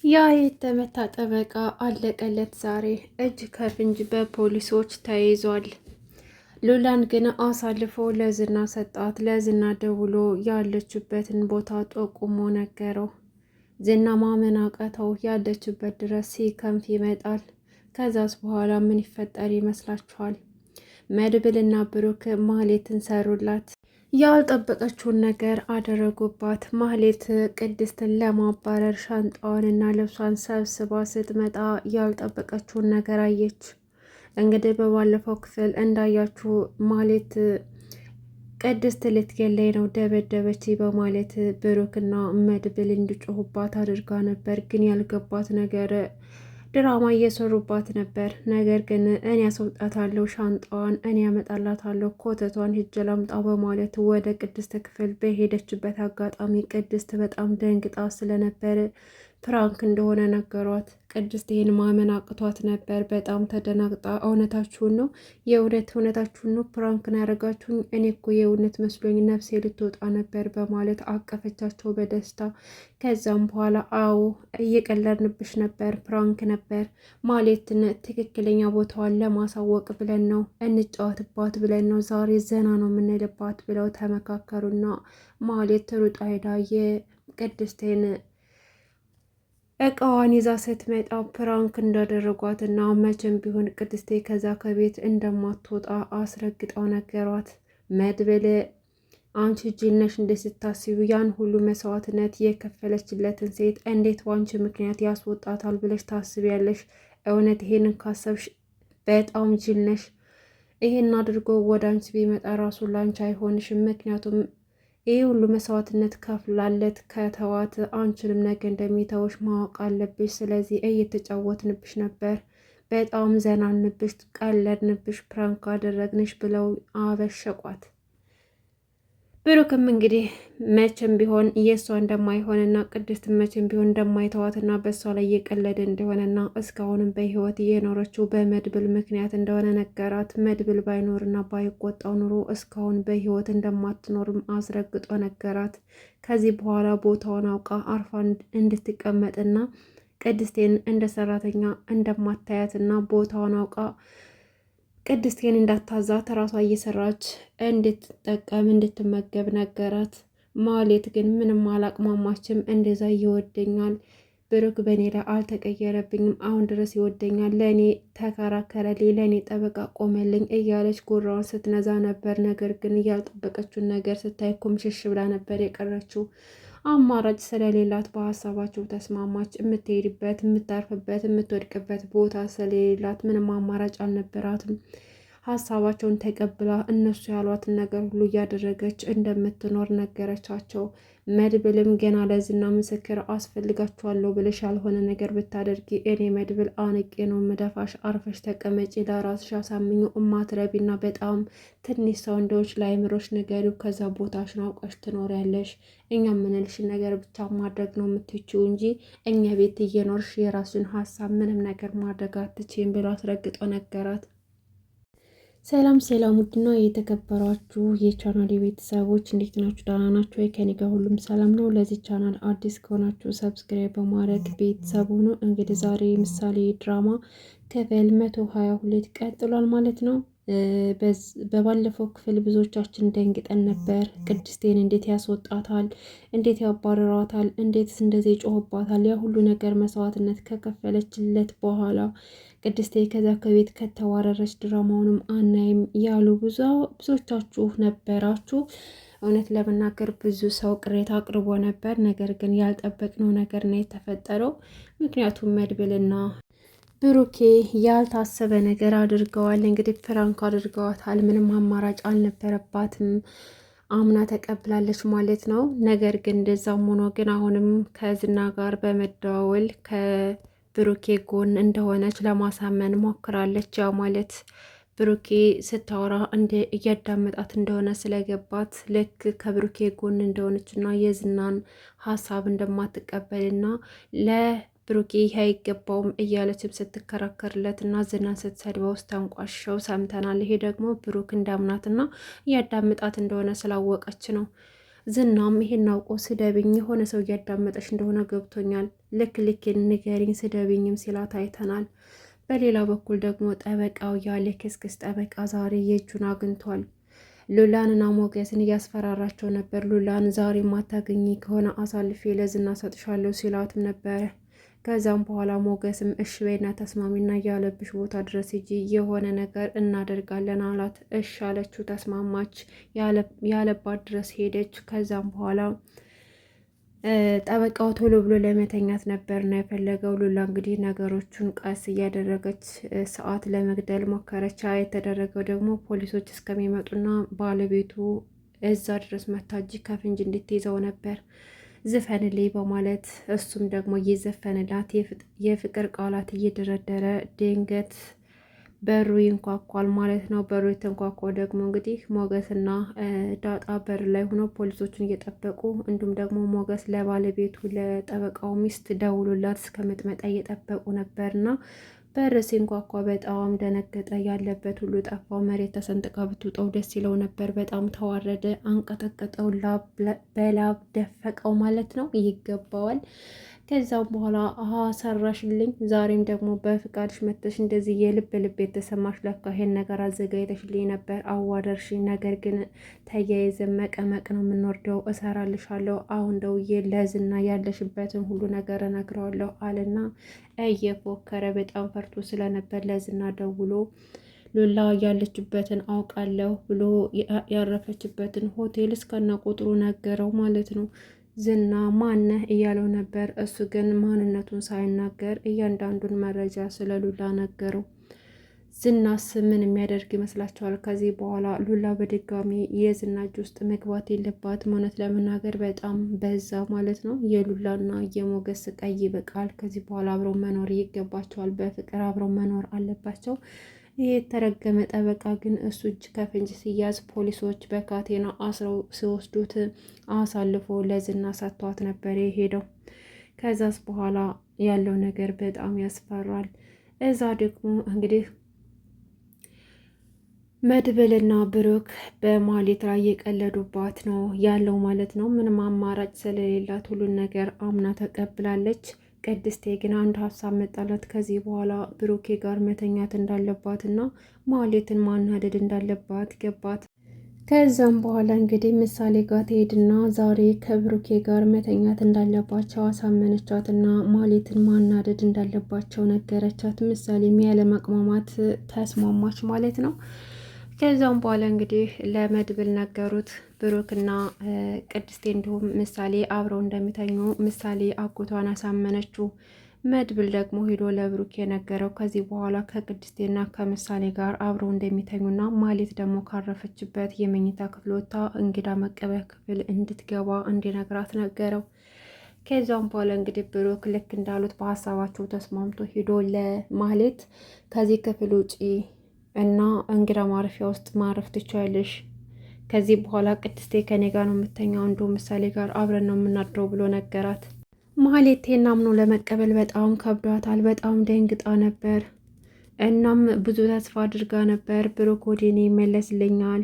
ያ የተመታ ጠበቃ አለቀለት ዛሬ እጅ ከፍንጅ በፖሊሶች ተይዟል። ሉላን ግን አሳልፎ ለዝና ሰጣት። ለዝና ደውሎ ያለችበትን ቦታ ጠቁሞ ነገረው። ዝና ማመን አቃተው። ያለችበት ድረስ ሲከንፍ ይመጣል። ከዛስ በኋላ ምን ይፈጠር ይመስላችኋል? መድብልና ብሩክ ማህሌትን ሰሩላት። ያልጠበቀችውን ነገር አደረጉባት። ማህሌት ቅድስትን ለማባረር ሻንጣዋንና ልብሷን ሰብስባ ስትመጣ ያልጠበቀችውን ነገር አየች። እንግዲህ በባለፈው ክፍል እንዳያችሁ ማህሌት ቅድስት ልትገለኝ ነው ደበደበች በማለት ብሩክና መድብል እንዲጮሁባት አድርጋ ነበር። ግን ያልገባት ነገር ድራማ እየሰሩባት ነበር። ነገር ግን እኔ ያስወጣታለሁ፣ ሻንጣዋን እኔ ያመጣላታለሁ፣ ኮተቷን ሂጅ ላምጣ በማለት ወደ ቅድስት ክፍል በሄደችበት አጋጣሚ ቅድስት በጣም ደንግጣ ስለነበር ፕራንክ እንደሆነ ነገሯት። ቅድስት ይህን ማመን አቅቷት ነበር። በጣም ተደናግጣ እውነታችሁን ነው? እውነታችሁን ነው? ፕራንክ ነው ያደረጋችሁኝ? እኔ እኮ የእውነት መስሎኝ ነፍሴ ልትወጣ ነበር በማለት አቀፈቻቸው በደስታ። ከዛም በኋላ አዎ እየቀለድንብሽ ነበር፣ ፕራንክ ነበር ማለትን ትክክለኛ ቦታዋን ለማሳወቅ ብለን ነው፣ እንጫወትባት ብለን ነው፣ ዛሬ ዘና ነው የምንልባት ብለው ተመካከሩና ማሌት ሩጣ ሄዳ የቅድስቴን እቃዋን ይዛ ስትመጣ ፕራንክ እንዳደረጓት እና መቼም ቢሆን ቅድስቴ ከዛ ከቤት እንደማትወጣ አስረግጠው ነገሯት። መድብል አንቺ ጅል ነሽ እንደ ስታስቢ ያን ሁሉ መስዋዕትነት የከፈለችለትን ሴት እንዴት ባንቺ ምክንያት ያስወጣታል ብለሽ ታስቢያለሽ? እውነት ይሄንን ካሰብሽ በጣም ጅል ነሽ። ይሄን አድርጎ ወደ አንቺ ቢመጣ ራሱ ላንቺ አይሆንሽም። ምክንያቱም ይህ ሁሉ መስዋዕትነት ከፍላለት ከተዋት አንቺንም ነገ እንደሚተውሽ ማወቅ አለብሽ። ስለዚህ እየተጫወትንብሽ ነበር፣ በጣም ዘናንብሽ፣ ቀለድንብሽ፣ ፕራንክ አደረግንሽ ብለው አበሸቋት። ብሩክም እንግዲህ መቼም ቢሆን የእሷ እንደማይሆንና ቅድስት መቼም ቢሆን እንደማይተዋትና በእሷ ላይ እየቀለደ እንደሆነና እስካሁንም በህይወት እየኖረችው በመድብል ምክንያት እንደሆነ ነገራት። መድብል ባይኖርና ባይቆጣው ኑሮ እስካሁን በህይወት እንደማትኖርም አስረግጦ ነገራት። ከዚህ በኋላ ቦታውን አውቃ አርፋ እንድትቀመጥና ቅድስቴን እንደ ሰራተኛ እንደማታያትና ቦታውን አውቃ ቅድስቴን እንዳታዛት ራሷ እየሰራች እንድትጠቀም እንድትመገብ ነገራት። ማሌት ግን ምንም አላቅማማችም። እንደዛ ይወደኛል ብሩክ በኔ ላይ አልተቀየረብኝም፣ አሁን ድረስ ይወደኛል፣ ለእኔ ተከራከረልኝ፣ ለእኔ ጠበቃ ቆመልኝ እያለች ጉራዋን ስትነዛ ነበር። ነገር ግን ያልጠበቀችውን ነገር ስታይ ኩምሽሽ ብላ ነበር የቀረችው። አማራጭ ስለሌላት በሀሳባቸው ተስማማች። የምትሄድበት፣ የምታርፍበት፣ የምትወድቅበት ቦታ ስለሌላት ምንም አማራጭ አልነበራትም። ሀሳባቸውን ተቀብላ እነሱ ያሏትን ነገር ሁሉ እያደረገች እንደምትኖር ነገረቻቸው። መድብልም ገና ለዝና ምስክር አስፈልጋችኋለሁ ብለሽ ያልሆነ ነገር ብታደርጊ እኔ መድብል አንቄ ነው ምደፋሽ፣ አርፈሽ ተቀመጪ፣ ለራስሽ አሳምኙ፣ እማትረቢና በጣም ትንሽ ሰው እንደዎች ለአይምሮሽ ንገሪው፣ ከዛ ቦታሽን አውቀሽ ትኖሪያለሽ፣ እኛ የምንልሽን ነገር ብቻ ማድረግ ነው የምትችው እንጂ እኛ ቤት እየኖርሽ የራስሽን ሀሳብ ምንም ነገር ማድረግ አትችይም ብሎ አስረግጦ ነገራት። ሰላም ሰላም፣ ውድና የተከበራችሁ የቻናል ቤተሰቦች እንዴት ናችሁ? ደህና ናችሁ ወይ? ከኔ ጋር ሁሉም ሰላም ነው። ለዚህ ቻናል አዲስ ከሆናችሁ ሰብስክራይብ በማድረግ ቤተሰብ ሆኖ እንግዲህ ዛሬ ምሳሌ ድራማ ክፍል 122 ቀጥሏል ማለት ነው። በባለፈው ክፍል ብዙዎቻችን ደንግጠን ነበር። ቅድስቴን እንዴት ያስወጣታል? እንዴት ያባረራታል? እንዴትስ እንደዚህ ይጮህባታል? ያ ሁሉ ነገር መስዋዕትነት ከከፈለችለት በኋላ ቅድስቴ ከዛ ከቤት ከተዋረረች ድራማውንም አናይም ያሉ ብዙዎቻችሁ ነበራችሁ። እውነት ለመናገር ብዙ ሰው ቅሬታ አቅርቦ ነበር። ነገር ግን ያልጠበቅነው ነገር ነው የተፈጠረው። ምክንያቱም መድብልና ብሩኬ ያልታሰበ ነገር አድርገዋል። እንግዲህ ፍራንክ አድርገዋታል። ምንም አማራጭ አልነበረባትም። አምና ተቀብላለች ማለት ነው። ነገር ግን እንደዛም ሆኖ ግን አሁንም ከዝና ጋር በመደዋወል ከብሩኬ ጎን እንደሆነች ለማሳመን ሞክራለች። ያው ማለት ብሩኬ ስታወራ እያዳመጣት እንደሆነ ስለገባት ልክ ከብሩኬ ጎን እንደሆነችና የዝናን ሀሳብ እንደማትቀበልና ብሩኬ ይሄ አይገባውም እያለችም ስትከራከርለት እና ዝናን ስትሰድበው ውስጥ ተንቋሸው ሰምተናል። ይሄ ደግሞ ብሩክ እንዳምናትና እያዳምጣት እንደሆነ ስላወቀች ነው። ዝናም ይሄን አውቆ ስደብኝ፣ የሆነ ሰው እያዳመጠች እንደሆነ ገብቶኛል፣ ልኬን ንገሪኝ ስደብኝም ሲላት አይተናል። በሌላ በኩል ደግሞ ጠበቃው የአሌክስ ጠበቃ ዛሬ የእጁን አግኝቷል። ሉላንና ሞገስን እያስፈራራቸው ነበር። ሉላን ዛሬ ማታገኝ ከሆነ አሳልፌ ለዝና ሰጥሻለሁ ሲላትም ነበረ። ከዛም በኋላ ሞገስም እሽ በይና ተስማሚና ያለብሽ ቦታ ድረስ ሂጂ የሆነ ነገር እናደርጋለን አላት። እሽ አለችው፣ ተስማማች። ያለባት ድረስ ሄደች። ከዛም በኋላ ጠበቃው ቶሎ ብሎ ለመተኛት ነበር ነው የፈለገው። ሉላ እንግዲህ ነገሮቹን ቀስ እያደረገች ሰዓት ለመግደል ሞከረች። የተደረገው ደግሞ ፖሊሶች እስከሚመጡና ባለቤቱ እዛ ድረስ መታጅ ከፍንጅ እንድትይዘው ነበር። ዝፈንልኝ በማለት እሱም ደግሞ እየዘፈንላት የፍቅር ቃላት እየደረደረ ድንገት በሩ ይንኳኳል ማለት ነው። በሩ የተንኳኳው ደግሞ እንግዲህ ሞገስና ዳጣ በር ላይ ሆነው ፖሊሶቹን እየጠበቁ እንዲሁም ደግሞ ሞገስ ለባለቤቱ ለጠበቃው ሚስት ደውሎላት እስከምትመጣ እየጠበቁ ነበርና በር ሲንኳኳ በጣም ደነገጠ። ያለበት ሁሉ ጠፋው። መሬት ተሰንጥቃ ብትውጠው ደስ ይለው ነበር። በጣም ተዋረደ። አንቀጠቀጠው፣ በላብ ደፈቀው ማለት ነው። ይገባዋል። ከዛም በኋላ ሰራሽልኝ፣ ዛሬም ደግሞ በፍቃድሽ መተሽ እንደዚህ የልብ የተሰማሽ፣ ለካ ይሄን ነገር አዘጋጅተሽልኝ ነበር፣ አዋደርሽኝ። ነገር ግን ተያይዘን መቀመቅ ነው የምንወርደው። እሰራልሻለሁ። አሁን ደውዬ ለዝና ያለሽበትን ሁሉ ነገር እነግረዋለሁ አለና እየፎከረ በጣም ፈርቶ ስለነበር ለዝና ደውሎ ሉላ ያለችበትን አውቃለሁ ብሎ ያረፈችበትን ሆቴል እስከነ ቁጥሩ ነገረው ማለት ነው። ዝና ማነህ እያለው ነበር። እሱ ግን ማንነቱን ሳይናገር እያንዳንዱን መረጃ ስለ ሉላ ነገረው። ዝናስ ምን የሚያደርግ ይመስላችኋል? ከዚህ በኋላ ሉላ በድጋሚ የዝና እጅ ውስጥ መግባት የለባትም። እውነት ለመናገር በጣም በዛ ማለት ነው። የሉላና የሞገስ ስቃይ ይበቃል። ከዚህ በኋላ አብረው መኖር ይገባቸዋል። በፍቅር አብረው መኖር አለባቸው። ይህ የተረገመ ጠበቃ ግን እሱ እጅ ከፍንጅ ሲያዝ ፖሊሶች በካቴና አስረው ሲወስዱት አሳልፎ ለዝና ሰጥቷት ነበር የሄደው። ከዛስ በኋላ ያለው ነገር በጣም ያስፈራል። እዛ ደግሞ እንግዲህ መድብልና ብሩክ በማህሌት ላይ የቀለዱባት ነው ያለው ማለት ነው። ምንም አማራጭ ስለሌላት ሁሉን ነገር አምና ተቀብላለች። ቅድስቴ ግን አንድ ሀሳብ መጣላት። ከዚህ በኋላ ብሩኬ ጋር መተኛት እንዳለባት እና ማህሌትን ማናደድ እንዳለባት ገባት። ከዛም በኋላ እንግዲህ ምሳሌ ጋር ትሄድና ዛሬ ከብሩኬ ጋር መተኛት እንዳለባቸው አሳመነቻት እና ማህሌትን ማናደድ እንዳለባቸው ነገረቻት። ምሳሌም ያለ መቅማማት ተስማማች ማለት ነው። ከዛም በኋላ እንግዲህ ለመድብል ነገሩት። ብሩክና ቅድስቴ እንዲሁም ምሳሌ አብረው እንደሚተኙ ምሳሌ አጎቷን አሳመነችው። መድብል ደግሞ ሂዶ ለብሩክ የነገረው ከዚህ በኋላ ከቅድስቴና ከምሳሌ ጋር አብረው እንደሚተኙና ማህሌት ደግሞ ካረፈችበት የመኝታ ክፍል ወጥታ እንግዳ መቀበያ ክፍል እንድትገባ እንዲነግራት ነገረው። ከዛም በኋላ እንግዲህ ብሩክ ልክ እንዳሉት በሀሳባቸው ተስማምቶ ሂዶ ለማህሌት ከዚህ ክፍል ውጪ እና እንግዳ ማረፊያ ውስጥ ማረፍ ትችያለሽ። ከዚህ በኋላ ቅድስቴ ከኔ ጋር ነው የምተኛው፣ እንዶ ምሳሌ ጋር አብረን ነው የምናድረው ብሎ ነገራት። ማህሌቴን አምኖ ለመቀበል በጣም ከብዷታል። በጣም ደንግጣ ነበር። እናም ብዙ ተስፋ አድርጋ ነበር። ብሩክ ወደ እኔ ይመለስልኛል፣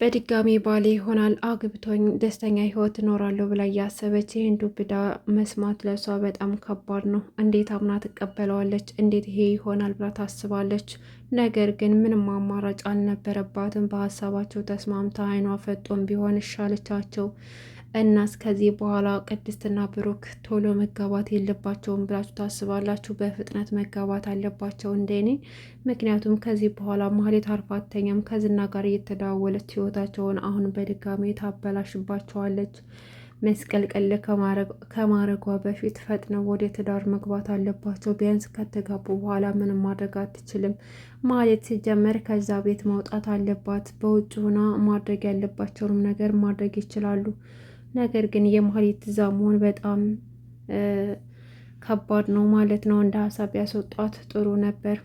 በድጋሚ ባሌ ይሆናል፣ አግብቶኝ ደስተኛ ህይወት እኖራለሁ ብላ እያሰበች ይህን ዱብዳ መስማት ለሷ በጣም ከባድ ነው። እንዴት አምና ትቀበለዋለች? እንዴት ይሄ ይሆናል ብላ ታስባለች። ነገር ግን ምንም አማራጭ አልነበረባትም። በሀሳባቸው ተስማምታ አይኗ ፈጦም ቢሆን እሻለቻቸው። እናስ ከዚህ በኋላ ቅድስትና ብሩክ ቶሎ መጋባት የለባቸውም ብላችሁ ታስባላችሁ? በፍጥነት መጋባት አለባቸው እንደኔ። ምክንያቱም ከዚህ በኋላ ማህሌት አርፋ አትተኛም። ከዝና ጋር እየተደዋወለች ህይወታቸውን አሁን በድጋሚ ታበላሽባቸዋለች። መስቀልቀል ከማረጓ በፊት ፈጥነው ወደ ትዳር መግባት አለባቸው። ቢያንስ ከተጋቡ በኋላ ምንም ማድረግ አትችልም። ማህሌት ሲጀመር ከዛ ቤት መውጣት አለባት። በውጭ ሆና ማድረግ ያለባቸውንም ነገር ማድረግ ይችላሉ። ነገር ግን የማህሌት እዛ መሆን በጣም ከባድ ነው ማለት ነው። እንደ ሀሳብ ያስወጧት ጥሩ ነበር።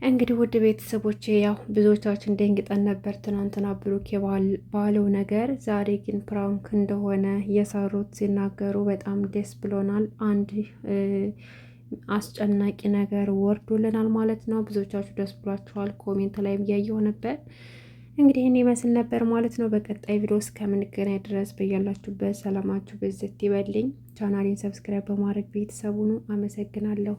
እንግዲህ ውድ ቤተሰቦቼ ያው ብዙዎቻችን ደንግጠን ነበር ትናንትና ብሩክ ባለው ነገር። ዛሬ ግን ፕራንክ እንደሆነ የሰሩት ሲናገሩ በጣም ደስ ብሎናል። አንድ አስጨናቂ ነገር ወርዶልናል ማለት ነው። ብዙዎቻችሁ ደስ ብሏችኋል። ኮሜንት ላይ እያየሁ ነበር። እንግዲህ ይህን ይመስል ነበር ማለት ነው። በቀጣይ ቪዲዮ እስከምንገናኝ ድረስ በያላችሁበት ሰላማችሁ ብዝት ይበልኝ። ቻናሌን ሰብስክራይብ በማድረግ ቤተሰቡ ነው። አመሰግናለሁ።